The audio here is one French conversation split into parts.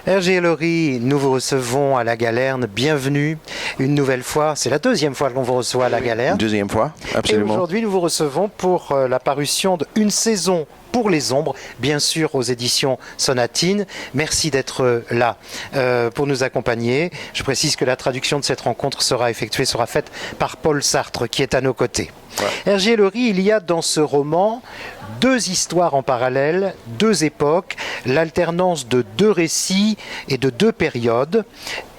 Hergé Laurie, nous vous recevons à la Galerne. Bienvenue une nouvelle fois. C'est la deuxième fois que l'on vous reçoit à la Galerne. Deuxième fois, absolument. Et aujourd'hui, nous vous recevons pour la parution d'Une saison pour les ombres, bien sûr aux éditions Sonatine. Merci d'être là pour nous accompagner. Je précise que la traduction de cette rencontre sera faite par Paul Sartre, qui est à nos côtés. Ouais. Hergé Laurie, il y a dans ce roman deux histoires en parallèle, deux époques, l'alternance de deux récits et de deux périodes.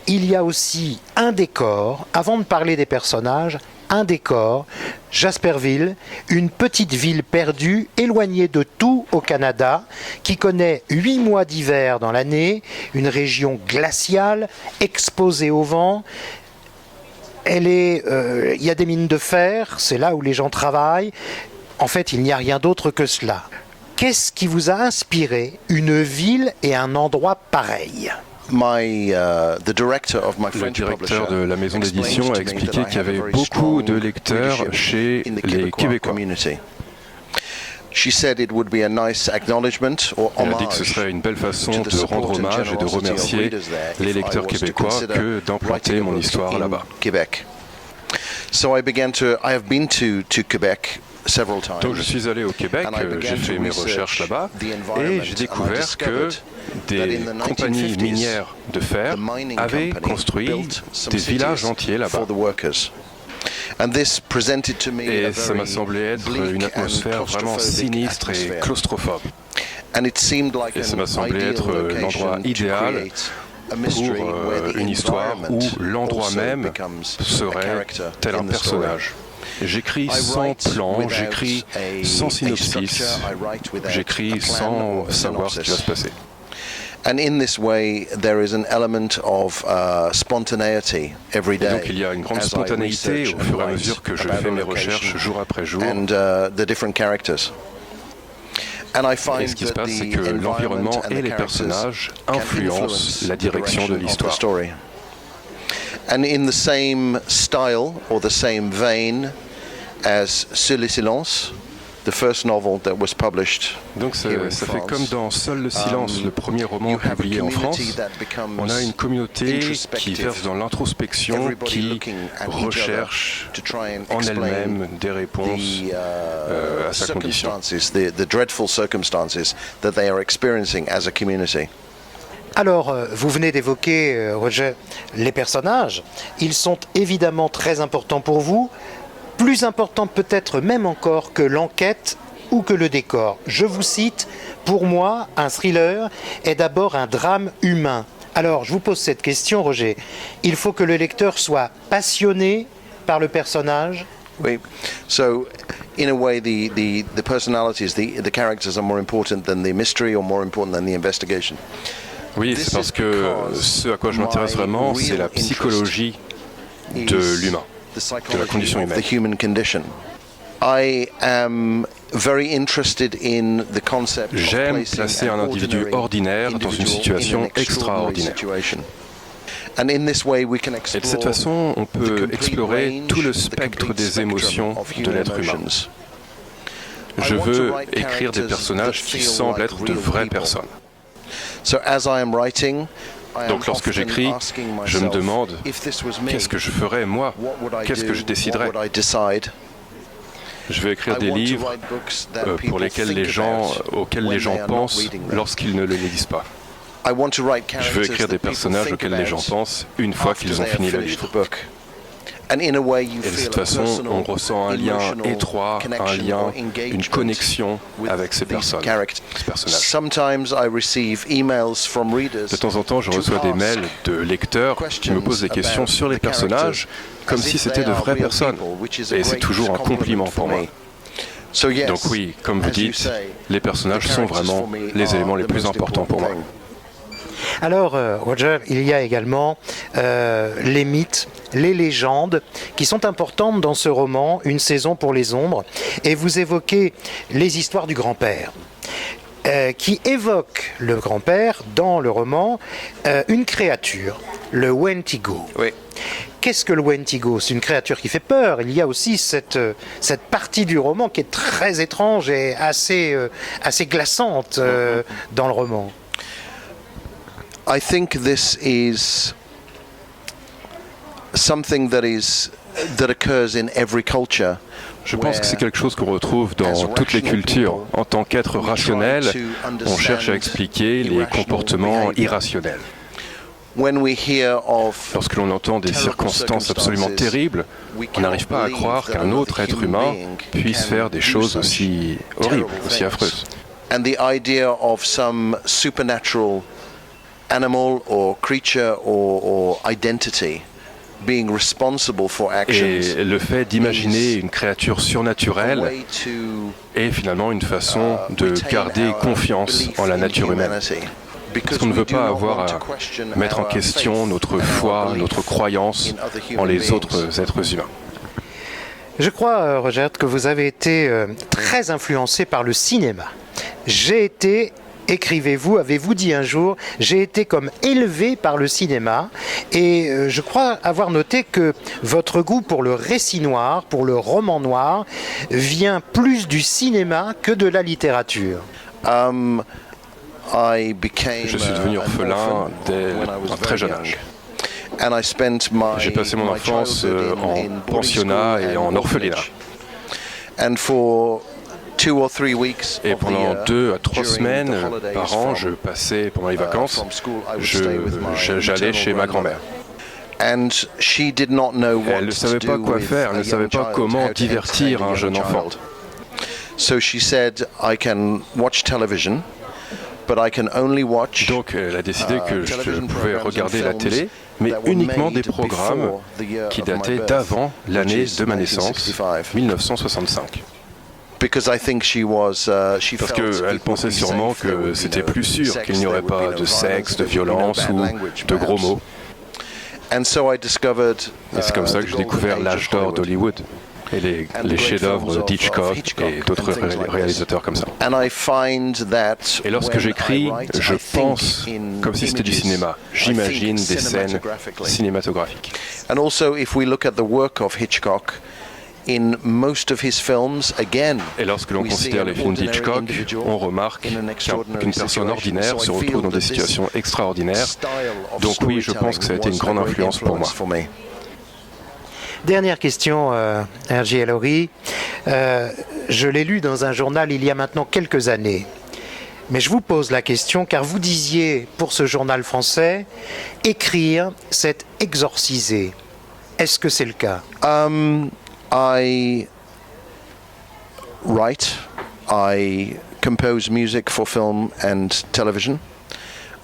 Il y a aussi un décor, avant de parler des personnages, un décor, Jasperville, une petite ville perdue, éloignée de tout au Canada, qui connaît 8 mois d'hiver dans l'année, une région glaciale, exposée au vent. Il y a des mines de fer, c'est là où les gens travaillent. En fait, il n'y a rien d'autre que cela. Qu'est-ce qui vous a inspiré une ville et un endroit pareil ? Le directeur de la maison d'édition a expliqué qu'il y avait beaucoup de lecteurs chez les Québécois. Elle a dit que ce serait une belle façon de rendre hommage et de remercier les lecteurs québécois que d'implanter mon histoire là-bas. Donc je suis allé au Québec, j'ai fait mes recherches là-bas et j'ai découvert que des compagnies minières de fer avaient construit des villages entiers là-bas. Et ça m'a semblé être une atmosphère vraiment sinistre et claustrophobe. Et ça m'a semblé être l'endroit idéal pour une histoire où l'endroit même serait tel un personnage. J'écris sans plan, j'écris sans synopsis, j'écris sans savoir ce qui va se passer. Et donc il y a une grande spontanéité au fur et à mesure que je fais mes recherches jour après jour. Et ce qui se passe, c'est que l'environnement et les personnages influencent la direction de l'histoire. And in the same style or the same vein as Sur le silence, the first novel that was published. Donc ça fait comme dans Seul le silence, le premier roman publié en France. On a une communauté qui verse dans l'introspection, qui recherche en elle-même des réponses à sa condition. The dreadful circumstances that they are experiencing as a community. Alors, vous venez d'évoquer, Roger, les personnages. Ils sont évidemment très importants pour vous, plus importants peut-être même encore que l'enquête ou que le décor. Je vous cite, pour moi, un thriller est d'abord un drame humain. Alors, je vous pose cette question, Roger. Il faut que le lecteur soit passionné par le personnage. Oui. So, in a way, the personalities, the characters are more important than the mystery or more important than the investigation. Oui, c'est parce que ce à quoi je m'intéresse vraiment, c'est la psychologie de l'humain, de la condition humaine. J'aime placer un individu ordinaire dans une situation extraordinaire. Et de cette façon, on peut explorer tout le spectre des émotions de l'être humain. Je veux écrire des personnages qui semblent être de vraies personnes. Donc lorsque j'écris, je me demande qu'est-ce que je ferais moi, qu'est-ce que je déciderais. Je vais écrire des livres auxquels les gens pensent lorsqu'ils ne les lisent pas. Je veux écrire des personnages auxquels les gens pensent une fois qu'ils ont fini le livre. Et de cette façon, on ressent un lien étroit, une connexion avec ces personnages. De temps en temps, je reçois des mails de lecteurs qui me posent des questions sur les personnages, comme si c'était de vraies personnes. Et c'est toujours un compliment pour moi. Donc oui, comme vous dites, les personnages sont vraiment les éléments les plus importants pour moi. Alors, Roger, il y a également les mythes, les légendes qui sont importantes dans ce roman, Une saison pour les ombres. Et vous évoquez les histoires du grand-père, qui évoque le grand-père dans le roman, une créature, le Wendigo. Oui. qu'est-ce que le Wendigo? C'est une créature qui fait peur. Il y a aussi cette partie du roman qui est très étrange et assez glaçante dans le roman. I think this is something that occurs in every culture. Je pense que c'est quelque chose qu'on retrouve dans toutes les cultures. En tant qu'être rationnel, on cherche à expliquer les comportements irrationnels. Lorsque l'on entend des circonstances absolument terribles, on n'arrive pas à croire qu'un autre être humain puisse faire des choses aussi horribles, aussi affreuses. And the idea of some supernatural animal or creature or identity being responsible for actions. Et le fait d'imaginer une créature surnaturelle est finalement une façon de garder confiance en la nature humaine. Parce qu'on ne veut pas avoir à mettre en question notre foi, notre croyance en les autres êtres humains. Je crois, Roger, que vous avez été très influencé par le cinéma. J'ai été, écrivez-vous, avez-vous dit un jour, j'ai été comme élevé par le cinéma et je crois avoir noté que votre goût pour le récit noir, pour le roman noir, vient plus du cinéma que de la littérature. Je suis devenu orphelin dès un très jeune âge. J'ai passé mon enfance en pensionnat et en orphelinat. Et pendant 2 à 3 semaines par an, je passais pendant les vacances, j'allais chez ma grand-mère. Elle ne savait pas quoi faire, elle ne savait pas comment divertir un jeune enfant. Donc elle a décidé que je pouvais regarder la télé, mais uniquement des programmes qui dataient d'avant l'année de ma naissance, 1965. Parce qu'elle pensait sûrement que c'était plus sûr qu'il n'y aurait pas de sexe, de violence ou de gros mots. Et c'est comme ça que j'ai découvert l'âge d'or d'Hollywood et les chefs-d'œuvre d'Hitchcock et d'autres réalisateurs comme ça. Et lorsque j'écris, je pense comme si c'était du cinéma. J'imagine des scènes cinématographiques. Et lorsque l'on considère les films d'Hitchcock, on remarque qu'une personne ordinaire se retrouve dans des situations extraordinaires. Donc oui, je pense que ça a été une grande influence pour moi. Dernière question, R.J. Ellory. Je l'ai lu dans un journal il y a maintenant quelques années. Mais je vous pose la question car vous disiez pour ce journal français, écrire, c'est exorciser. Est-ce que c'est le cas? I write, I compose music for film and television.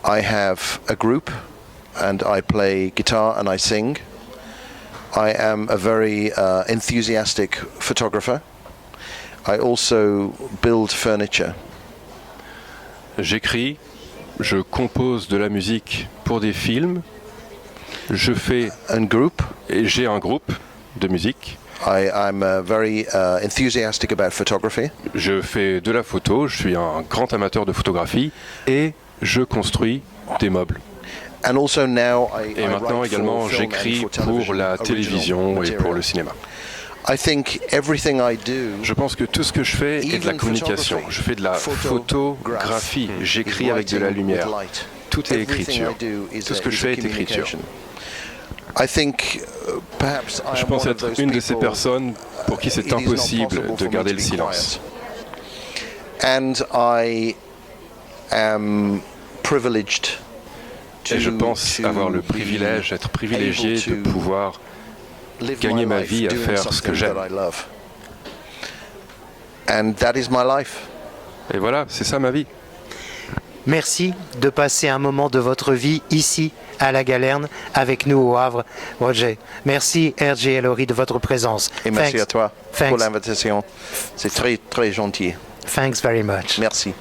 I have a group and I play guitar and I sing. I am a very enthusiastic photographer. I also build furniture. J'écris, je compose de la musique pour des films. Je fais un groupe et j'ai un groupe de musique. I'm very enthusiastic about photography. Je fais de la photo, je suis un grand amateur de photographie et je construis des meubles. Et maintenant également, j'écris pour la télévision et pour le cinéma. Je pense que tout ce que je fais est de la communication. Je fais de la photographie, j'écris avec de la lumière. Tout est écriture. Tout ce que je fais est écriture. Je pense être une de ces personnes pour qui c'est impossible de garder le silence. Et je pense avoir le privilège, être privilégié de pouvoir gagner ma vie à faire ce que j'aime. Et voilà, c'est ça ma vie. Merci de passer un moment de votre vie ici, à la Galerne, avec nous au Havre, Roger. Merci, R.J. Ellory, de votre présence. Et merci à toi pour l'invitation. C'est très, très gentil. Thanks very much. Merci.